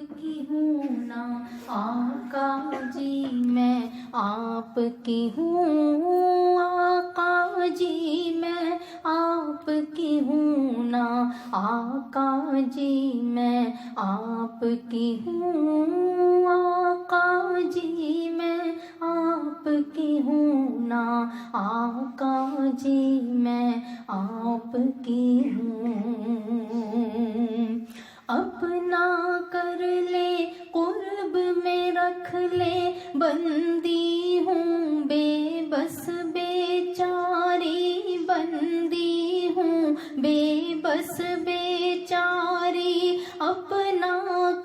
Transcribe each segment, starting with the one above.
आपकी हूँ ना आका जी, मैं आपकी हूँ आका जी, मैं आपकी हूँ ना आका जी, मैं आपकी हूँ आका जी, मैं आपकी हूँ ना आका जी, मैं आपकी हूँ। अपना कर ले कुर्ब में रख ले, बंदी हूँ बेबस बेचारी, बंदी हूँ बेबस बेचारी। अपना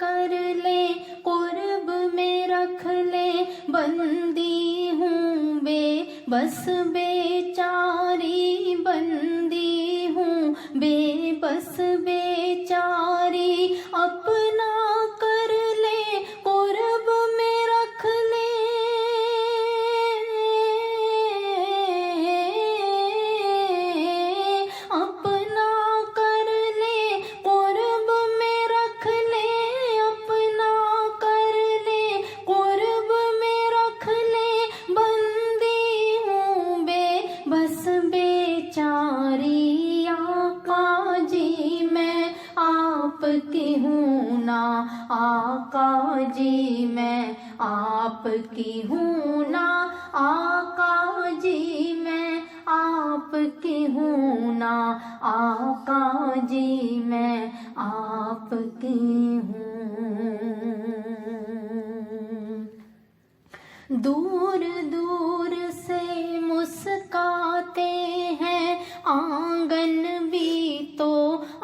कर ले कुर्ब में रख ले, बंदी हूँ बेबस बेचारी, बंदी हूँ बेबस बेचारी। अपना कर ले कुर्ब में रख ले, अपना कर ले कुर्ब में रख ले, अपना कर ले कुर्ब में रख ले, बंदी हूँ बेबस बेचारी। आका जी मैं आपकी हूँ ना आका जी, मैं आपकी हूँ ना आका जी, मैं आपकी हूँ ना आका जी, मैं आपकी हूँ। दूर दूर से मुस्काते हैं आंगन भी तो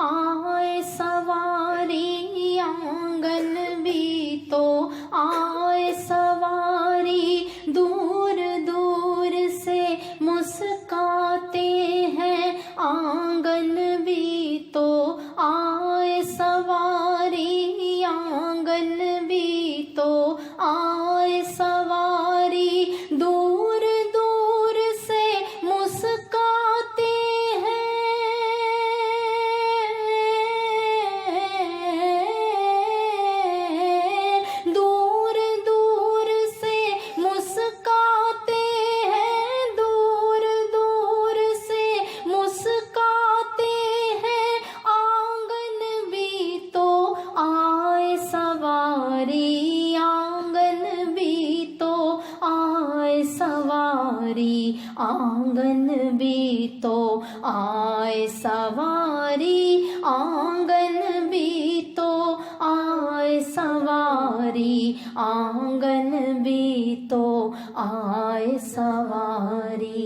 आए सवारी, आंगन भी तो आए सवारी। दूर दूर से मुस्काते हैं आंगन भी तो आए सवारी, आंगन भी तो आए सवारी। दूर दूर से मुस्काते हैं, दूर दूर से मुस्काते हैं, दूर दूर से मुस्काते हैं। आंगन भी तो आए सवारी, आंगन भी तो आए सवारी, आंगन भी तो आए सवारी, आंगन भी तो आए सवारी, आंगन भी तो आए सवारी।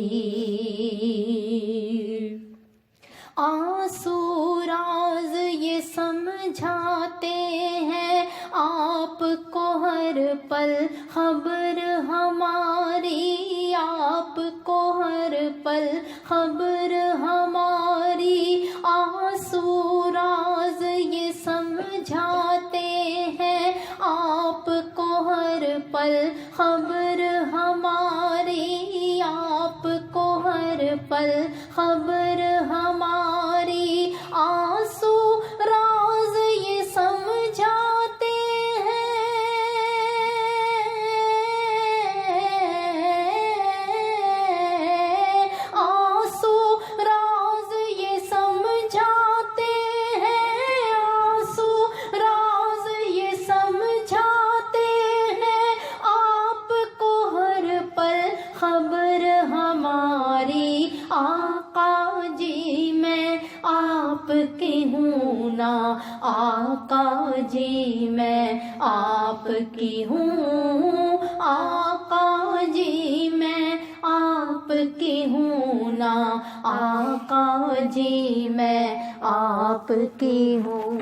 आंसू राज ये समझाते हैं आपको हर पल खबर हमारी, आपको हर पल खबर हमारी। आंसू राज ये समझाते हैं आपको हर पल खबर हमारी, आपको हर पल खबर हमारी। आंसू राज ये समझाते हैं, आंसू राज ये समझाते हैं, आंसू राज ये समझाते हैं। आपको हर पल खबर हमारी। आका जी मैं आपकी हूँ ना आका जी, मैं आपकी हूँ आका जी, मैं आपकी हूँ ना आका जी, मैं आपकी हूँ।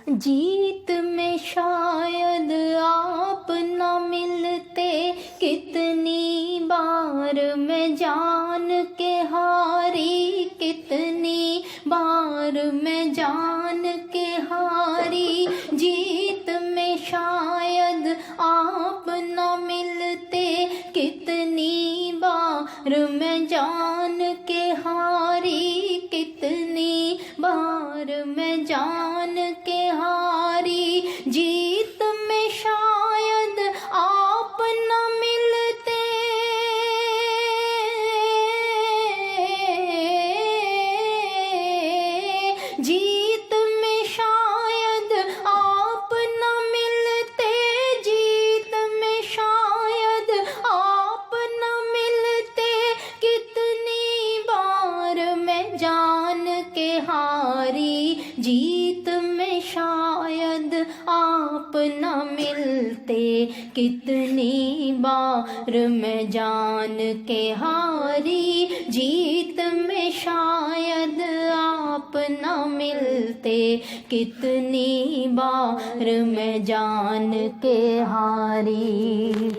जीत में शायद आप न मिलते, कितनी बार मैं जान के हारी, कितनी बार मैं जान के हारी। जीत में शायद आप न मिलते, कितनी बार मैं जान के हारी, कितनी बार मैं जान के जीत में शायद आप न मिलते, कितनी बार मैं जान के हारी। जीत में शायद आप न मिलते, कितनी बार मैं जान के हारी।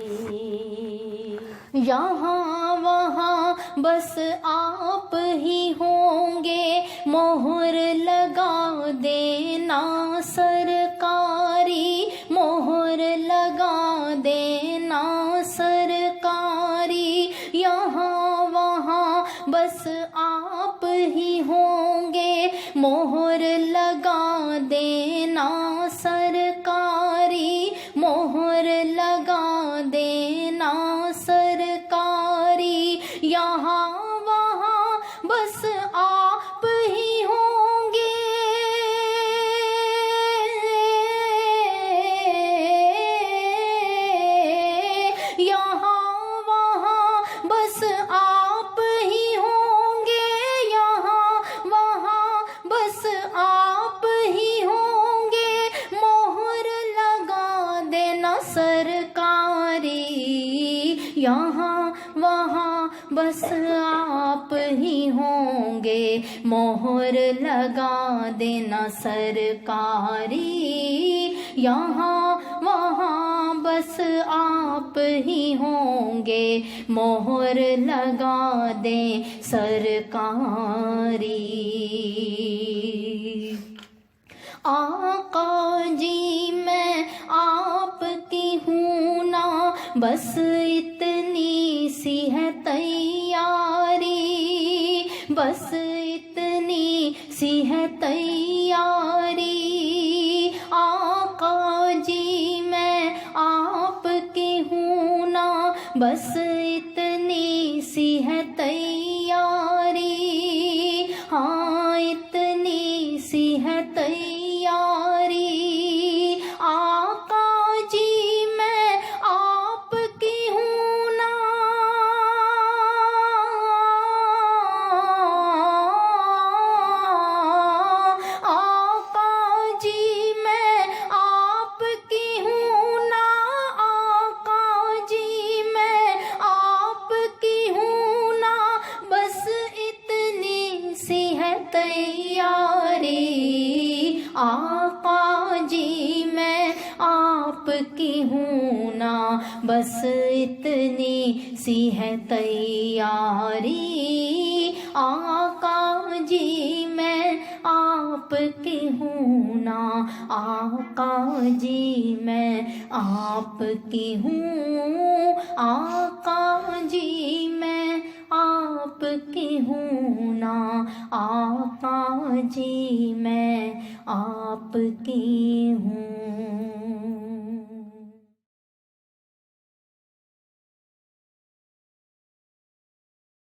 यहाँ वहाँ बस आप ही होंगे, मोहर लगा देना सरकारी, मोहर लगा देना सरकारी। यहाँ वहाँ बस आप ही होंगे, मोहर लगा देना सरकारी, मोहर लगा देना सरकारी। यहाँ वहाँ बस आप ही होंगे, यहाँ वहाँ बस आप ही होंगे, यहाँ वहाँ बस आप ही होंगे, मोहर लगा देना सरकारी। यहाँ वहाँ बस आप ही होंगे, मोहर लगा देना सरकारी। यहाँ वहाँ बस आप ही होंगे, मोहर लगा दे सरकारी। आका जी मैं आपकी हूँ ना, बस इतनी सी है तैयारी, बस इतनी सी है तैयारी। आका जी मैं आपकी हूँ ना, बस इतनी सी है तैयारी। हाँ इतनी सी है तैयारी। आका जी मैं आपकी हूँ ना, आका जी मैं आपकी हूँ ना, आका जी मैं आपकी हूँ ना, बस इतनी सी है तैयारी। आका जी मैं आपकी हूँ ना, बस इतनी सी है तैयारी। आका जी मैं आपकी हूँ ना, आका जी मैं आपकी हूँ, आका जी मैं आपकी हूँ ना, आका जी मैं आपकी हूँ।